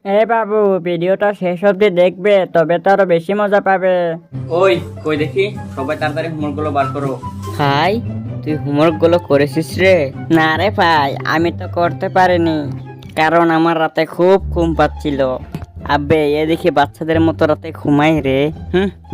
এ বাবু, ভিডিওটা শেষ অবধি দেখবে, তবে তো আরো বেশি মজা পাবে। ওই কই দেখি, সবাই তাড়াতাড়ি হোমওয়ার্ক গুলো বার করো। ভাই, তুই হোমওয়ার্ক গুলো করেছিস রে? না রে ভাই, আমি তো করতে পারিনি, কারণ আমার রাতে খুব ঘুম পাচ্ছিল। আবে এদিকে বাচ্চাদের মতো রাতে ঘুমাই রে।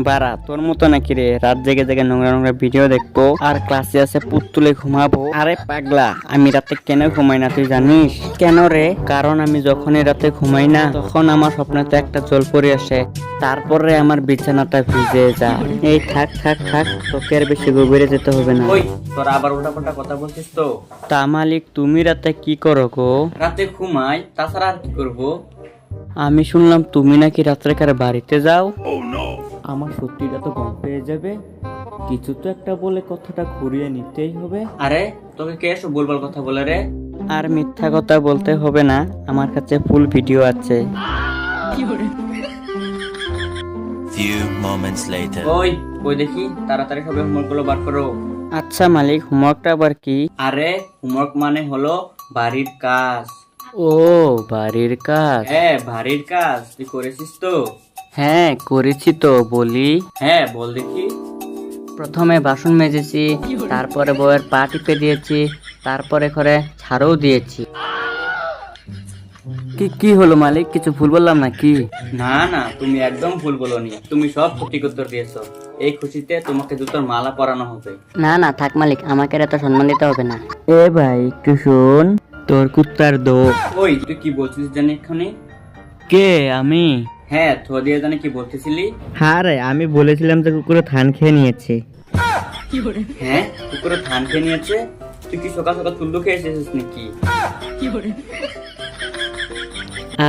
বাড়া, তোর মতো নাকি রে রাত জেগে জেগে নোংরা নোংরা ভিডিও দেখবো আর ক্লাসে আছে পুতুলে ঘুমাবো? আরে পাগলা, আমি রাতে কেন ঘুমাই না তুই জানিস? কেন রে? কারণ আমি যখনই রাতে ঘুমাই না, তখন আমার স্বপ্নেতে একটা জলপরি আসে, তারপরে আমার বিছানাটা ভিজে যায়। এই থাক থাক থাক, তোকে আর বেশি গভীরে যেতে হবে না। ওই তোরা আবার উল্টাপাল্টা কথা বলছিস তো। তা মালিক, তুমি রাতে কি করো গো? রাতে ঘুমাই, তাছাড়া আর কি করবো? আমি শুনলাম তুমি নাকি রাত্রেকার বাড়িতে যাও। আমার সত্যিটা তো গম পেয়ে যাবে, কিছু তো একটা বলে কথাটা ঘুরিয়ে নিতেই হবে। আরে তোকে কে এসব বলবার কথা বলে রে? আর মিথ্যা কথা বলতে হবে না, আমার কাছে ফুল ভিডিও আছে। Few moments later. ওই কই দেখি, তাড়াতাড়ি সবাই হোমওয়ার্ক গুলো বার করো। আচ্ছা মালিক, হোমওয়ার্কটা আবার কি? আরে হোমওয়ার্ক মানে হলো বাড়ির কাজ। ও, বাড়ির কাজ। হ্যাঁ বাড়ির কাজ, তুই করেছিস তো? হ্যাঁ করেছি তো, বলি। হ্যাঁ বল দেখি। প্রথমে বাসন মেজেছি, তারপরে বউয়ের পা টিপে দিয়েছি, তারপরে ঘরে ঝাড়ু দিয়েছি। কি কি হলো মালিক, কিছু ভুল বললাম নাকি? না না, তুমি একদম ভুল বলোনি, তুমি সব সঠিক উত্তর দিয়েছো। এই খুশিতে তোমাকে জুতোর মালা পরানো হবে। না না থাক মালিক, আমাকে এত সম্মান দিতে হবে না। এ ভাই একটু শোন, তোর কুত্তার দো। ওই তুই কি বলছিস জানি এক্ষুনি? কে আমি? হ্যাঁ থো দিয়ে জানি কি বলতেছিলি? হ্যাঁ রে, আমি বলেছিলাম যে কুকুরে ধান খেয়ে নিয়েছে। হ্যাঁ কুকুরে ধান খেয়ে নিয়েছে? তুই কি সকাল সকাল তুল্লু খেয়ে এসেছিস নাকি?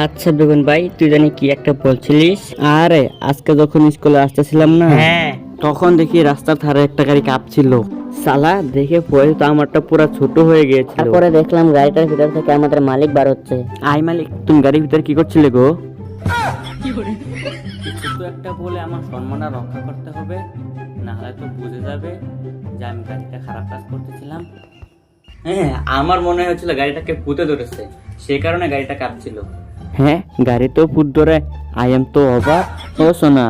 আচ্ছা বেগুন ভাই, তুই জানি কি একটা বলছিলিস? আরে আজকে যখন স্কুলে আসতেছিলাম না, হ্যাঁ তখন দেখি রাস্তার ধারে একটা গাড়ি কাঁপছিল। সালা দেখে পরে তো আমারটা পুরো ছোট হয়ে গিয়েছিল। তারপরে দেখলাম গাড়িটার ভিতর থেকে আমাদের মালিক বার হচ্ছে। আই মালিক, তুমি গাড়ির ভিতর কি করছিলে গো? কিছু তো একটা বলে আমার সম্মানটা রক্ষা করতে হবে, না হলে তো বুঝে যাবে যে আমি গাড়িটা খারাপ কাজ করতেছিলাম। হ্যাঁ আমার মনে হচ্ছিল গাড়িটাকে পুঁতে ধরেছে, সেই কারণে গাড়িটা কাঁপছিল। হ্যাঁ গাড়ি তো ফুট ধরে, আই এম তো অবাক। ও সোনা,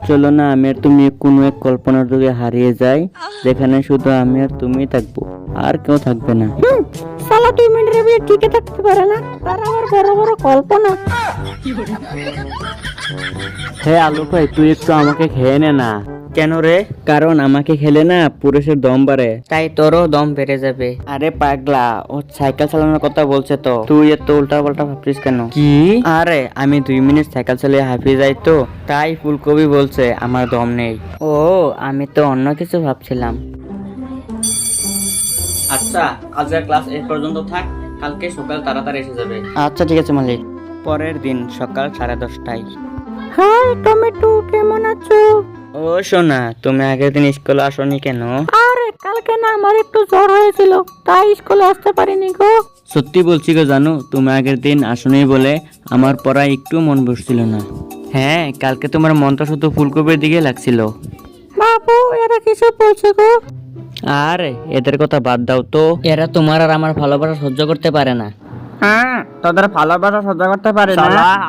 চলো না আমি আর তুমি কোনো এক কল্পনার যুগে হারিয়ে যাই, যেখানে শুধু আমি আর তুমি থাকবো, আর কেউ থাকবে না। সালা 2 মিনিটের বিয়ে টিকে থাকতে পারে না, তার আবার বড় বড় কল্পনা। হ্যাঁ আলু ভাই, তুই একটু আমাকে খেয়ে নে না। কেন রে? কারণ আমাকে খেলে না পুরুষের দম বাড়ে, তাই তোরও দম বেড়ে যাবে। আরে পাগলা, ও সাইকেল চালানোর কথা বলছে তো, তুই এত উল্টা পাল্টা ভাবছিস কেন? কি? আরে আমি 2 মিনিট সাইকেল চালিয়ে হাঁপিয়ে যাই তো, তাই ফুলকপি বলছে আমার দম নেই। ও, আমি তো অন্য কিছু ভাবছিলাম। আচ্ছা আজকের ক্লাস এই পর্যন্ত থাক, কালকে সকাল তাড়াতাড়ি এসে যাবে। আচ্ছা ঠিক আছে মালিক। পরের দিন সকাল 10:30টায়। হাই টমেটো, কেমন আছো? ও সোনা, তুমি আগের দিন স্কুলে আসোনি কেন? আরে কালকে না আমার একটু জ্বর হয়েছিল, তাই স্কুলে আসতে পারিনি গো। সত্যি বলছি গো, জানো তুমি আগের দিন আসোনি বলে আমার পড়ায় একটু মন বসছিল না। হ্যাঁ কালকে তোমার মনটা শুধু ফুলকপির দিকে লাগছিল। বাবু এরা কিছু বলছে গো? আরে এদের কথা বাদ দাও তো, এরা তোমার আর আমার ভালোবাসা সহ্য করতে পারে না। হ্যাঁ তোদের ভালোবাসা সহ্য করতে পারে না।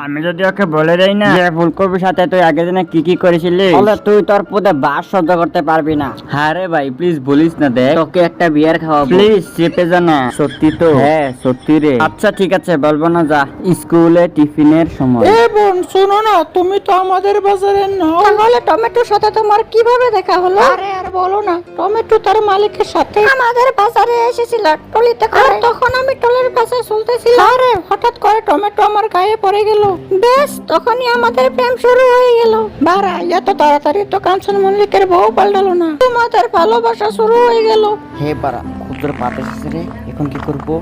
আমি যদি ওকে বলে দেই না যে ফুলকপির সাথে তুই আগের দিনে কি কি করেছিলি, তাহলে তুই তোর পুতে বাস সহ্য করতে পারবি না। হ্যাঁ রে ভাই, প্লিজ বলিস না, দেখ তোকে একটা বিয়ার খাওয়াবো, প্লিজ চেপে যা না। সত্যি তো? হ্যাঁ সত্যি রে। আচ্ছা ঠিক আছে, বলবো না, যা। স্কুলে টিফিনের সময়। এ বোন শোনো না, তুমি তো আমাদের বাজারে নাও। তাহলে টমেটোর সাথে তোমার কিভাবে দেখা হলো? আরে আর বলো না, টমেটো তার মালিকের সাথে আমাদের বাজারে এসেছিল টলিতে করে, তখন আমি টলের পাশে চলতেছিলাম। আরে হঠাৎ করে টমেটো আমার গায়ে পড়ে গেল, বেশ তখনই আমাদের প্রেম শুরু হয়ে গেল। বাড়া, এত তাড়াতাড়ি তো কাঞ্চন মল্লিকের বউ পাল্টালো না, তোমাদের ভালোবাসা শুরু হয়ে গেল। হে পারা, খুব জোর পাত এসেছে রে, এখন কি করবো?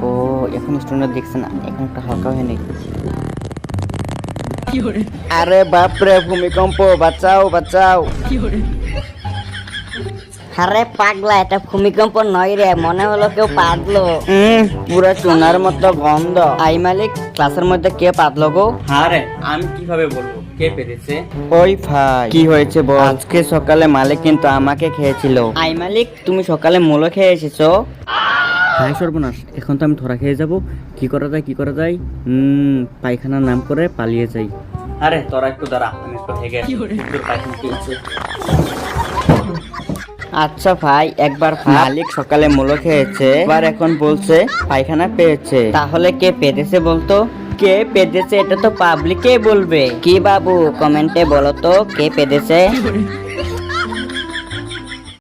ও এখন স্টুডেন্ট দেখছে না, এখন একটা হালকা হয়ে নেই। আরে বাপরে, ভূমিকম্প, বাঁচাও বাঁচাও। আরে পাগলা, এটা ভূমিকম্প নয় রে, মনে হলো কেউ পাতলো। পুরো চুনার মতো গন্ধ। আই মালিক, ক্লাসের মধ্যে কে পাতলো গো? হ্যাঁ রে, আমি কিভাবে বলবো কে পেরেছে? ওই ভাই, কি হয়েছে বল? আজকে সকালে মালিক কিন্তু আমাকে খেয়েছিল। আই মালিক, তুমি সকালে মুলো খেয়ে এসেছো? হাই সর্বনাশ, এখন তো আমি ধরা খেয়ে যাব। কি করা যায়, কি করা যায়? পায়খানার নাম করে পালিয়ে যাই। আরে তোরা একটু দাঁড়া, আমি একটু হেগে আসি। তোর পায়খানা কি হচ্ছে? আচ্ছা ভাই, একবার মালিক সকালে মুলো খেয়েছে, এবার এখন বলছে পায়খানা পেয়েছে। তাহলে কে পেতেছে বলতো? কে পেতেছে এটা তো পাবলিকে বলবে। কি বাবু, কমেন্টে বলো তো কে পেতেছে।